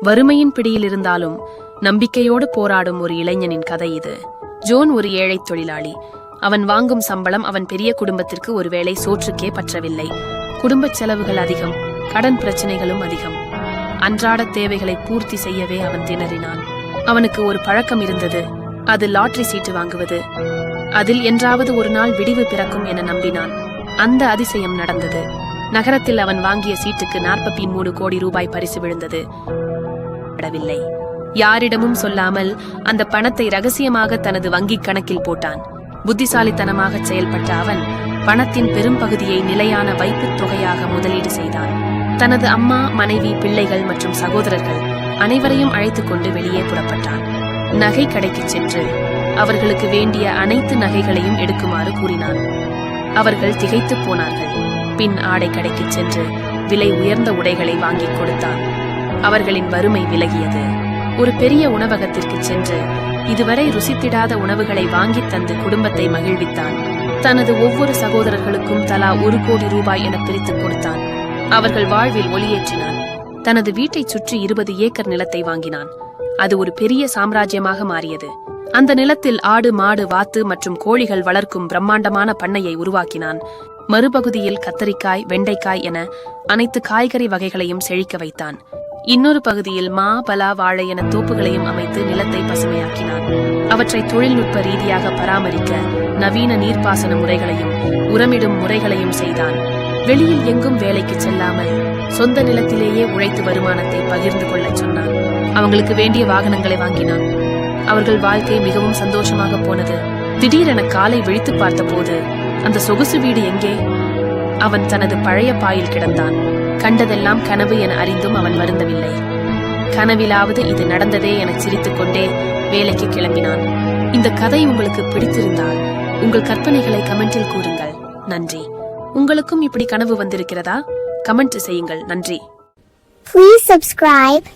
வறுமையின் பிடியில் இருந்தாலும் நம்பிக்கையோடு போராடும் ஒரு இளைஞனின் கதை இது. ஜோன் ஒரு ஏழை தொழிலாளி. அவன் வாங்கும் சம்பளம் அவன் பெரிய குடும்பத்திற்கு ஒருவேளை சோற்றுக்கே பற்றவில்லை. குடும்ப செலவுகள் அதிகம், கடன் பிரச்சனைகளும் அதிகம். அன்றாட தேவைகளை பூர்த்தி செய்யவே அவன் திணறினான். அவனுக்கு ஒரு பழக்கம் இருந்தது, அது லாட்டரி சீட்டு வாங்குவது. அதில் என்றாவது ஒரு நாள் விடிவு பிறக்கும் என நம்பினான். அந்த அதிசயம் நடந்தது. நகரத்தில் அவன் வாங்கிய சீட்டுக்கு 43 கோடி ரூபாய் பரிசு விழுந்தது. யாரிடமும் சொல்லாமல் அந்த பணத்தை ரகசியமாக தனது வங்கிக் கணக்கில் போட்டான். புத்திசாலித்தனமாக செயல்பட்ட அவன் பணத்தின் பெரும்பகுதியை நிலையான வைப்புத் தொகையாக முதலீடு செய்தான். தனது அம்மா, மனைவி, பிள்ளைகள் மற்றும் சகோதரர்கள் அனைவரையும் அழைத்துக் கொண்டு வெளியே புறப்பட்டான். நகை கடைக்கு சென்று அவர்களுக்கு வேண்டிய அனைத்து நகைகளையும் எடுக்குமாறு கூறினான். அவர்கள் திகைத்து போனார்கள். பின் ஆடை கடைக்கு சென்று விலை உயர்ந்த உடைகளை வாங்கிக் கொடுத்தான். அவர்களின் வறுமை விலகியது. ஒரு பெரிய உணவகத்திற்கு சென்று இதுவரை ருசித்திடாத உணவுகளை வாங்கித் தந்து குடும்பத்தை மகிழ்வித்தான். தனது ஒவ்வொரு சகோதரர்களுக்கும் தலா 1 கோடி ரூபாய் என பிரித்துக் கொடுத்தான். அவர்கள் வாழ்வில் ஒளியேற்றினான். தனது வீட்டை சுற்றி 20 ஏக்கர் நிலத்தை வாங்கினான். அது ஒரு பெரிய சாம்ராஜ்யமாக மாறியது. அந்த நிலத்தில் ஆடு, மாடு, வாத்து மற்றும் கோழிகள் வளர்க்கும் பிரம்மாண்டமான பண்ணையை உருவாக்கினான். மறுபகுதியில் கத்தரிக்காய், வெண்டைக்காய் என அனைத்து காய்கறி வகைகளையும் செழிக்க வைத்தான். இன்னொரு பகுதியில் மா, பலா, வாழை என தோப்புகளையும் அமைத்து நிலத்தை பசுமையாக்கினான். அவற்றை தொழில்நுட்ப ரீதியாக பராமரிக்க நவீன நீர்ப்பாசன முறைகளையும் உரமிடும் முறைகளையும் செய்தான். வெளியில் எங்கும் வேலைக்கு செல்லாமல் சொந்த நிலத்திலேயே உழைத்து வருமானத்தை பகிர்ந்து கொள்ளச் சொன்னான். அவங்களுக்கு வேண்டிய வாகனங்களை வாங்கினான். அவர்கள் வாழ்க்கை மிகவும் சந்தோஷமாக போனது. திடீரென காலை விழித்து பார்த்த போது அந்த சொகுசு வீடு எங்கே? அவன் தனது பழைய பாயில் கிடந்தான். கண்டதெல்லாம் கனவு என அறிந்தும் அவன் வருந்தவில்லை. கனவிலாவது இது நடந்ததே என சிரித்துக் கொண்டே வேலைக்கு கிளம்பினான். இந்த கதை உங்களுக்கு பிடித்திருந்தால் உங்கள் கற்பனைகளை கமெண்டில் கூறுங்கள். நன்றி. உங்களுக்கும் இப்படி கனவு வந்திருக்கிறதா? கமெண்ட் செய்யுங்கள். நன்றி. Please subscribe